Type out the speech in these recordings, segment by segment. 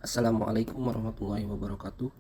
Assalamualaikum warahmatullahi wabarakatuh.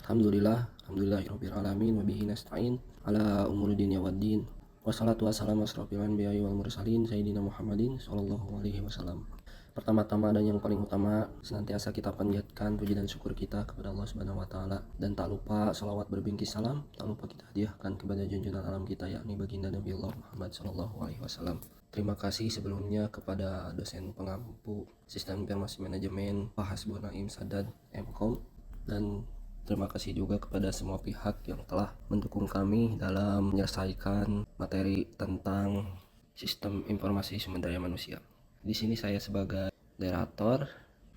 Alhamdulillahirabbil alamin wa bihi nasta'in ala umuri dunya waddin. Wassalatu wassalamu asrofil anbiya'i wal mursalin sayyidina Muhammadin sallallahu alaihi wasallam. Pertama-tama dan yang paling utama, senantiasa kita panjatkan puji dan syukur kita kepada Allah Subhanahu wa taala, dan tak lupa salawat berbingkis salam tak lupa kita hadiahkan kepada junjungan alam kita, yakni baginda Nabi Allah Muhammad sallallahu alaihi wasallam. Terima kasih sebelumnya kepada dosen pengampu Sistem Informasi Manajemen Pak Hasbun Naim Sadad Mkom, dan terima kasih juga kepada semua pihak yang telah mendukung kami dalam menyelesaikan materi tentang Sistem Informasi Sumber Daya Manusia. Di sini saya sebagai moderator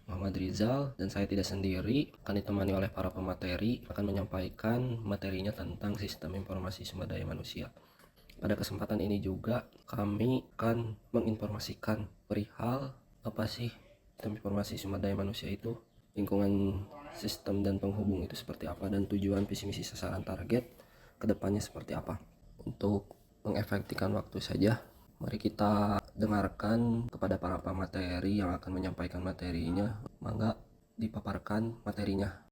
Muhammad Rizal, dan saya tidak sendiri, akan ditemani oleh para pemateri akan menyampaikan materinya tentang Sistem Informasi Sumber Daya Manusia. Pada kesempatan ini juga kami akan menginformasikan perihal apa sih sistem informasi sumber daya manusia itu, lingkungan sistem dan penghubung itu seperti apa, dan tujuan visi misi sasaran target kedepannya seperti apa. Untuk mengefektifkan waktu saja, mari kita dengarkan kepada para pemateri yang akan menyampaikan materinya. Mangga dipaparkan materinya.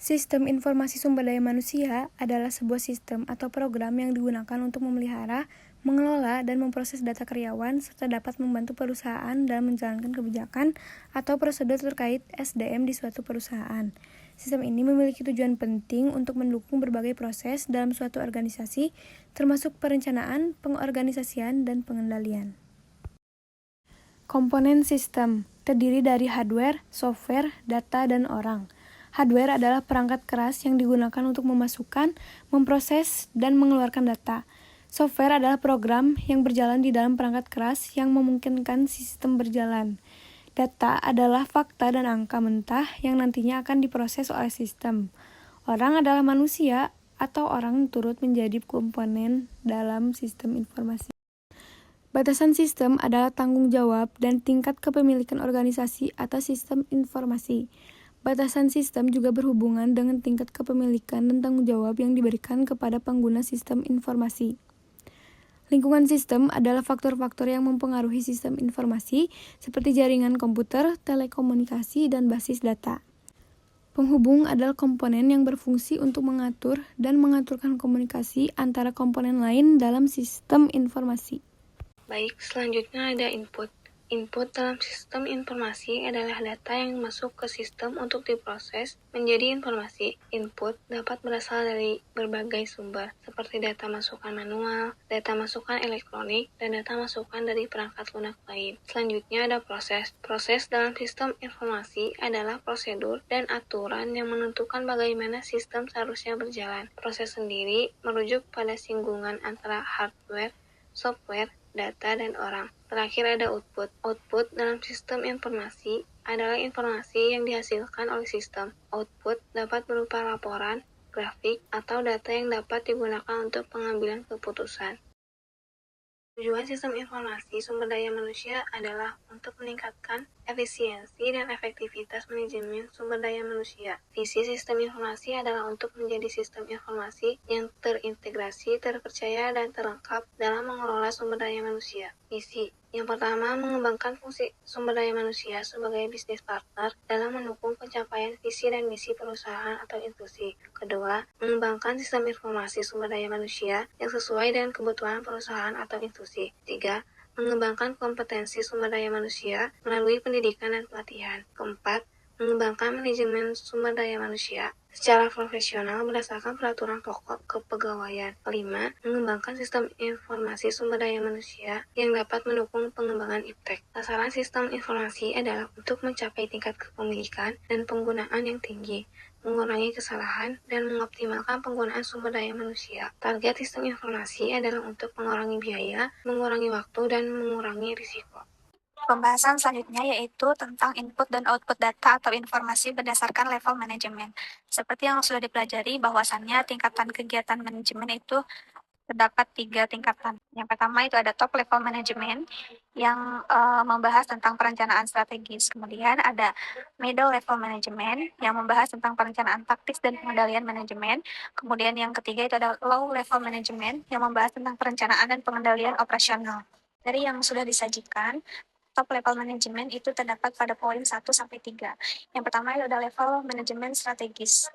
Sistem informasi sumber daya manusia adalah sebuah sistem atau program yang digunakan untuk memelihara, mengelola, dan memproses data karyawan, serta dapat membantu perusahaan dalam menjalankan kebijakan atau prosedur terkait SDM di suatu perusahaan. Sistem ini memiliki tujuan penting untuk mendukung berbagai proses dalam suatu organisasi, termasuk perencanaan, pengorganisasian, dan pengendalian. Komponen sistem terdiri dari hardware, software, data, dan orang. Hardware adalah perangkat keras yang digunakan untuk memasukkan, memproses, dan mengeluarkan data. Software adalah program yang berjalan di dalam perangkat keras yang memungkinkan sistem berjalan. Data adalah fakta dan angka mentah yang nantinya akan diproses oleh sistem. Orang adalah manusia atau orang turut menjadi komponen dalam sistem informasi. Batasan sistem adalah tanggung jawab dan tingkat kepemilikan organisasi atas sistem informasi. Batasan sistem juga berhubungan dengan tingkat kepemilikan dan tanggung jawab yang diberikan kepada pengguna sistem informasi. Lingkungan sistem adalah faktor-faktor yang mempengaruhi sistem informasi seperti jaringan komputer, telekomunikasi, dan basis data. Penghubung adalah komponen yang berfungsi untuk mengatur dan mengaturkan komunikasi antara komponen lain dalam sistem informasi. Baik, selanjutnya ada input. Input dalam sistem informasi adalah data yang masuk ke sistem untuk diproses menjadi informasi. Input dapat berasal dari berbagai sumber, seperti data masukan manual, data masukan elektronik, dan data masukan dari perangkat lunak lain. Selanjutnya ada proses. Proses dalam sistem informasi adalah prosedur dan aturan yang menentukan bagaimana sistem seharusnya berjalan. Proses sendiri merujuk pada singgungan antara hardware, software, data, dan orang. Terakhir ada output. Output dalam sistem informasi adalah informasi yang dihasilkan oleh sistem. Output dapat berupa laporan, grafik, atau data yang dapat digunakan untuk pengambilan keputusan. Tujuan sistem informasi sumber daya manusia adalah untuk meningkatkan efisiensi dan efektivitas manajemen sumber daya manusia. Visi sistem informasi adalah untuk menjadi sistem informasi yang terintegrasi, terpercaya, dan terlengkap dalam mengelola sumber daya manusia. Misi yang pertama, mengembangkan fungsi sumber daya manusia sebagai bisnis partner dalam mendukung pencapaian visi dan misi perusahaan atau institusi. Kedua, mengembangkan sistem informasi sumber daya manusia yang sesuai dengan kebutuhan perusahaan atau institusi. Tiga, mengembangkan kompetensi sumber daya manusia melalui pendidikan dan pelatihan. Keempat, mengembangkan manajemen sumber daya manusia secara profesional berdasarkan peraturan pokok kepegawaian. Kelima, mengembangkan sistem informasi sumber daya manusia yang dapat mendukung pengembangan iptek. Sasaran sistem informasi adalah untuk mencapai tingkat kepemilikan dan penggunaan yang tinggi, mengurangi kesalahan, dan mengoptimalkan penggunaan sumber daya manusia. Target sistem informasi adalah untuk mengurangi biaya, mengurangi waktu, dan mengurangi risiko. Pembahasan selanjutnya yaitu tentang input dan output data atau informasi berdasarkan level manajemen. Seperti yang sudah dipelajari, bahwasannya tingkatan kegiatan manajemen itu terdapat 3 tingkatan. Yang pertama itu ada top level manajemen yang membahas tentang perencanaan strategis. Kemudian ada middle level manajemen yang membahas tentang perencanaan taktis dan pengendalian manajemen. Kemudian yang ketiga itu ada low level manajemen yang membahas tentang perencanaan dan pengendalian operasional. Dari yang sudah disajikan, stop level manajemen itu terdapat pada poin 1-3. Yang pertama itu adalah level manajemen strategis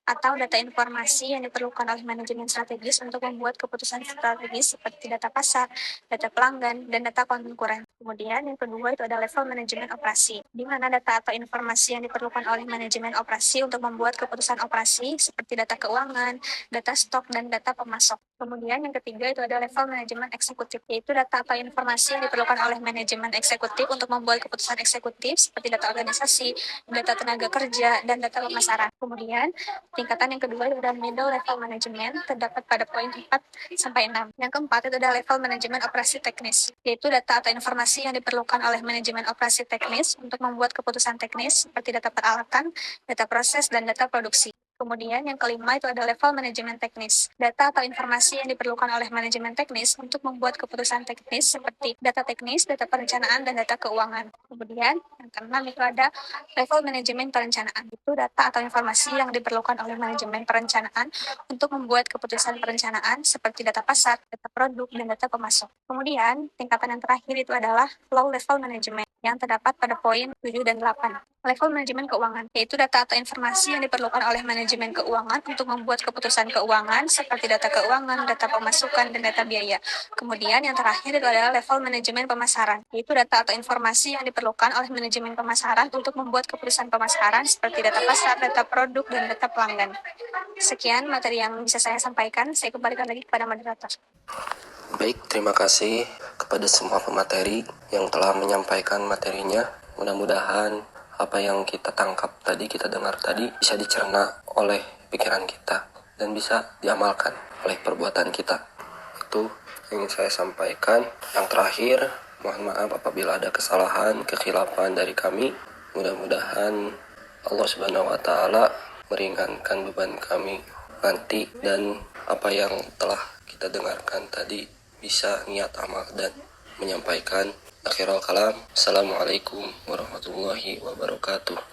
atau data informasi yang diperlukan oleh manajemen strategis untuk membuat keputusan strategis seperti data pasar, data pelanggan, dan data konkuren. Kemudian yang kedua itu adalah level manajemen operasi, di mana data atau informasi yang diperlukan oleh manajemen operasi untuk membuat keputusan operasi seperti data keuangan, data stok, dan data pemasok. Kemudian yang ketiga itu adalah level manajemen eksekutif, yaitu data atau informasi yang diperlukan oleh manajemen eksekutif untuk membuat keputusan eksekutif seperti data organisasi, data tenaga kerja, dan data pemasaran. Kemudian tingkatan yang kedua itu adalah middle level management, terdapat pada poin 4-6. Yang keempat itu adalah level manajemen operasi teknis, yaitu data atau informasi yang diperlukan oleh manajemen operasi teknis untuk membuat keputusan teknis seperti data peralatan, data proses, dan data produksi. Kemudian yang kelima itu adalah level manajemen teknis, data atau informasi yang diperlukan oleh manajemen teknis untuk membuat keputusan teknis seperti data teknis, data perencanaan, dan data keuangan. Kemudian yang keenam itu ada level manajemen perencanaan, itu data atau informasi yang diperlukan oleh manajemen perencanaan untuk membuat keputusan perencanaan seperti data pasar, data produk, dan data pemasok. Kemudian tingkatan yang terakhir itu adalah low level management yang terdapat pada poin 7 dan 8. Level manajemen keuangan, yaitu data atau informasi yang diperlukan oleh manajemen keuangan untuk membuat keputusan keuangan seperti data keuangan, data pemasukan, dan data biaya. Kemudian yang terakhir itu adalah level manajemen pemasaran, yaitu data atau informasi yang diperlukan oleh manajemen pemasaran untuk membuat keputusan pemasaran seperti data pasar, data produk, dan data pelanggan. Sekian materi yang bisa saya sampaikan. Saya kembalikan lagi kepada moderator. Baik, terima kasih kepada semua pemateri yang telah menyampaikan materinya. Mudah-mudahan apa yang kita tangkap tadi, kita dengar tadi, bisa dicerna oleh pikiran kita dan bisa diamalkan oleh perbuatan kita. Itu yang ingin saya sampaikan. Yang terakhir, mohon maaf apabila ada kesalahan, kekhilafan dari kami. Mudah-mudahan Allah Subhanahu wa Ta'ala meringankan beban kami nanti, dan apa yang telah kita dengarkan tadi bisa niat amal dan menyampaikan. Akhirul kalam, Assalamualaikum warahmatullahi wabarakatuh.